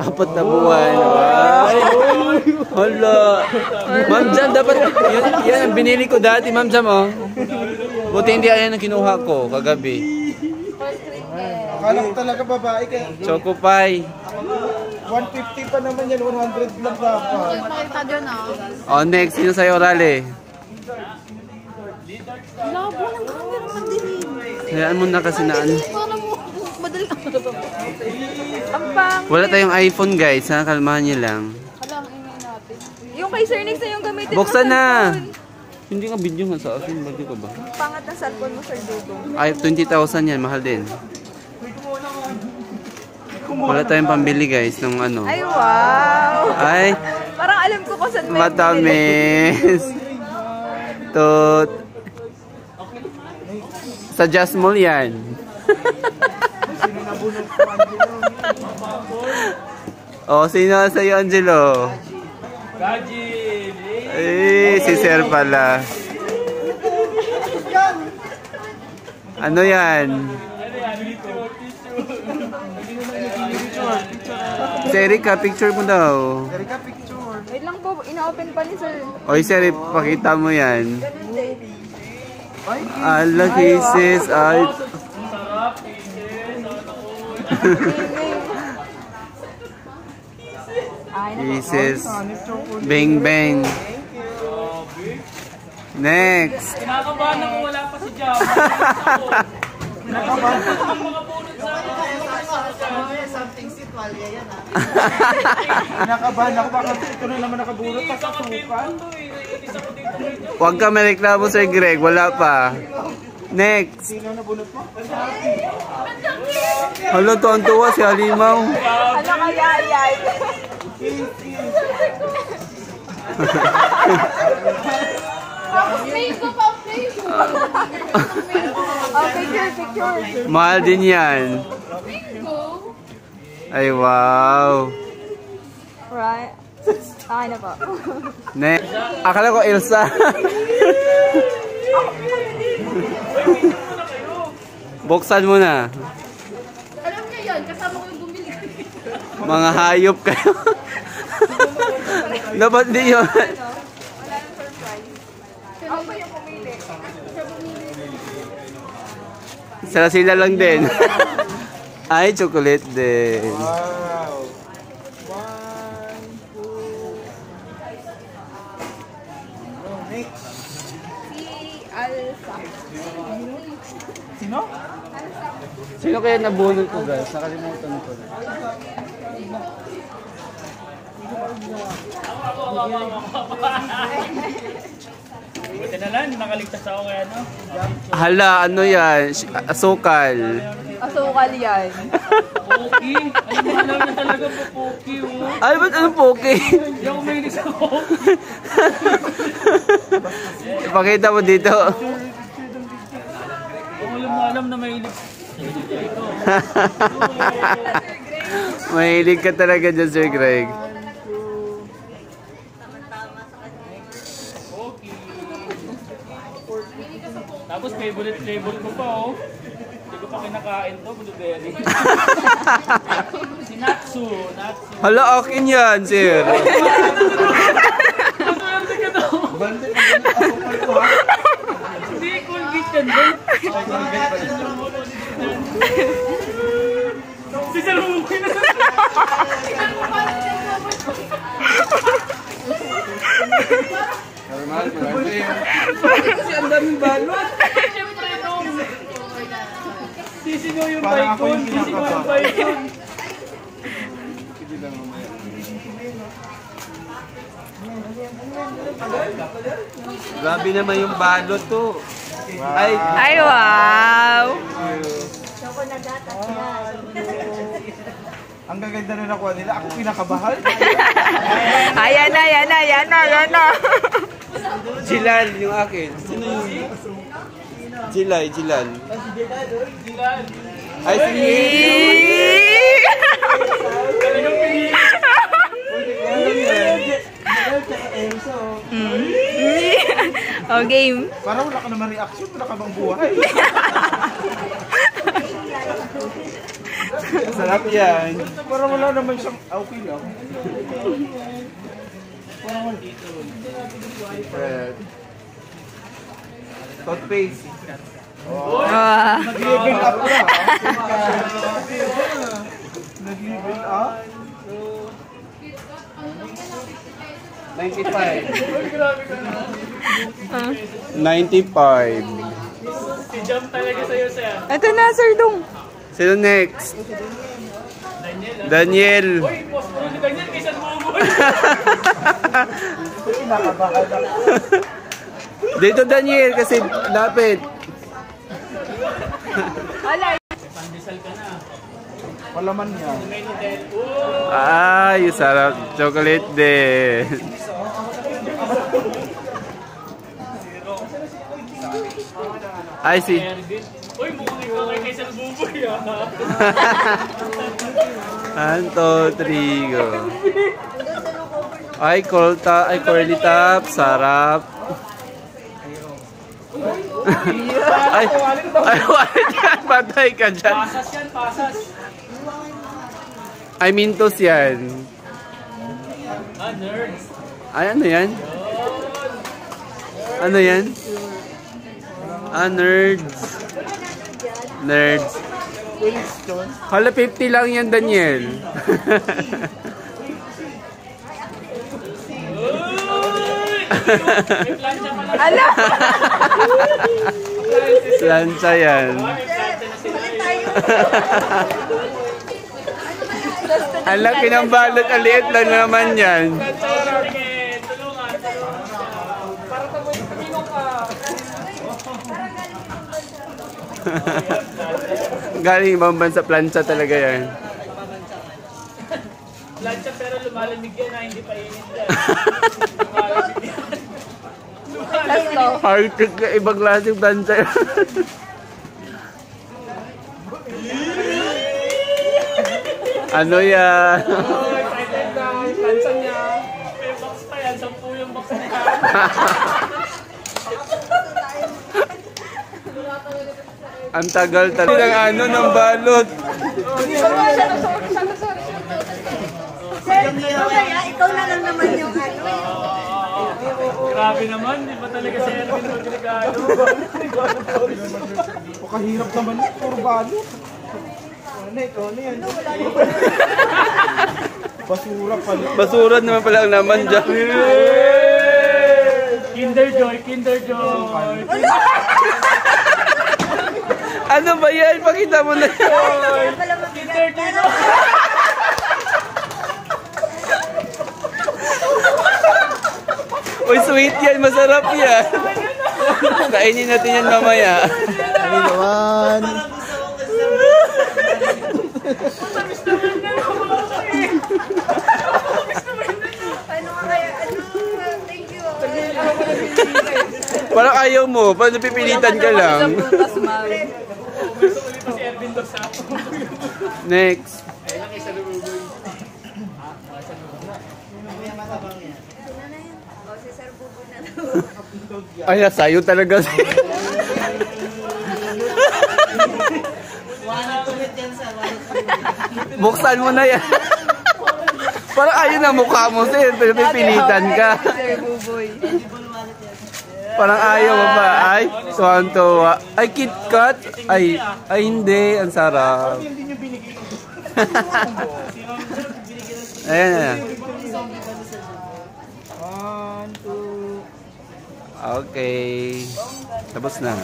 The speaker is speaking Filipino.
4 na buwan. Ay, hala. Ma'am Jam, dapat, yan ang binili ko dati, Ma'am Jam, oh. Buti hindi ayan ang kinuha ko kagabi. Akala ko talaga babae ka. Choco Pie. 150 pa naman yan, 100 lang dapat. Makita dyan ah. Oh, next, sino sa'yo, Rale? Labo ng camera madilim. Hayaan mo na kasi na ano. Sana mo, madali. Ang pang. Wala tayong iPhone, guys, ha? Kalmahan niyo lang. Alam, ingay natin. Yung kay Sir Nix na yung gamitin Buksan mo na! cellphone. Hindi nga video nga sa akin, bagay ka ba? Pangat ng cellphone mo, Sir Dudong. Ay, 20,000 yan, mahal din. Wala tayong pambili, guys, ng ano. Ay, wow! Ay, Parang alam ko kung saan may matamis. Tot. Sa Just Mall yan. Oh, sino sa'yo, Angelo? Eh, si Sir pala. Ano yan? Si Erika, picture mo daw. Erika, picture. Wait lang po, ina-open pa ni Sir. Oy, Sir, pakita mo yan. Ganun din. Ala, kisses. Ay. Kisses. Bang, bang. Next. Kinakabahan ako, wala pa si Jam. Kinakabahan. Kinakabahan ako, baka ito na naman nakabulot pa sa sukan. Huwag ka mereklamo, Sir Greg. Wala pa. Next. Sino na bunot mo? Hala, tuwan-tuwa si Halimaw. Ano kaya yan? Oh, picture. Mahal din yan. Ay, wow. Right. Okay na po. Next. Akala ko Elsa. Buksan mo na. Alam niyo yun, kasama ko yung bumili. Mga hayop kayo. Dapat di yun. Wala nang surprise. Ako pa yung pumili. Sila lang din. Ay, chocolate din. Wow. 1, 2. Next. Si Alsa. Sino? Sino kaya nabunod ko, guys? Nakalimutan ko. Buti na lang, nakaligtas ako kaya no. Hala, ano yan? Asukal. Asukal yan. Poki. Alam mo lang na talaga po Poki. Ay, ba't anong poke? Hindi ako mahilig sa Poki. Ipakita mo dito. Alam na mahilig. Mahilig ka talaga dyan, Sir Greg. Tapos favorite flavor ko pa oh. Hindi ko pa kinakain to, blueberry. Si Natsu. Hala, akin yan, Sir. Maswerte ka daw. Hindi, Colgate yan doon. Si Sir Muki na sa Kasi ang daming balot. Siyempre nung sisigaw yung bacon. Sisigaw yung bacon. Grabe naman yung balot to. Ay, Ay, wow! Ang gaganda na nakuha nila. Ako pinakabahan. Ayan na. Jilal yung akin. Sino yung? Jilal. Ay, sige. Oh, game. Parang wala ka naman reaction. Wala ka bang buhay. Sarap yan. Para wala naman siyang okay lang. Toothpaste. Nag-level up na. Nag-level up. 95. 95. Si Jam talaga sa'yo, sir. Ito na, Sir Dong. Sino next? Daniel. Uy, boss mo ni Daniel, kaysa bumuboy. Kinakabahan ako. Dito Daniel kasi lapit. Pandesal ka na. Palaman niya. May Nutella. Ay, sarap. Chocolate din. Ay, si... Uy, mukhang ikaw kay kaysa bumuboy, ah. 1, 2, 3, go. Ay, curly top. Sarap. Ay, wallet yan. Patay ka dyan. Pasas yan, pasas. Ay, Mintos yan. Nerds. Ay, ano yan? Ano yan? Nerds. Nerds. Hala, 50 lang yan, Daniel. May plancha pala. Ala! Plancha yan. May plancha na sila. Ang laki ng balot, aliit lang naman yan. Plancha yan, sige. Tulungan. Para tumingong ka. Galing ibang bansa, plancha talaga yan. Plancha pero lumalamig yan, ha? Hindi pa init yan. Lumalamig yan. Arctic ka, ibang klaseng plancha yan. Ano yan? Oh, excited na. Yung plancha niya. May box pa yan. 10 yung box niya. Ang tagal talaga ng ano ng balot. Ikaw na lang naman yung ano. Grabe naman. Di ba talaga si Erwin magregalo? Pakahirap naman yun. Puro balot. Ano yan? Basura pala. Basura naman pala ang naman dyan. Kinder Joy, Kinder Joy. Ano ba yan? Pakita mo na yan. Kinder Joy. Uy, sweet yan. Masarap yan. Kainin natin yan mamaya. Ano naman? Paano ka kaya? Thank you. Parang ayaw mo. Parang napipilitan ka lang. Butas, ma'am. Gusto ulit pa si Erwin doon sa Next. O, si Sir Bubu na daw. Ay, sayo talaga. Buksan mo na yan. Parang ayaw na mukha mo, sir. Pero pipilitan ka. Sir Buboy. Parang ayaw mo ba? Ay, tuwang-tuwa. Ay, KitKat. Ay, hindi. Ang sarap. Ayan, ayan. 1, 2. Okay. Tapos na.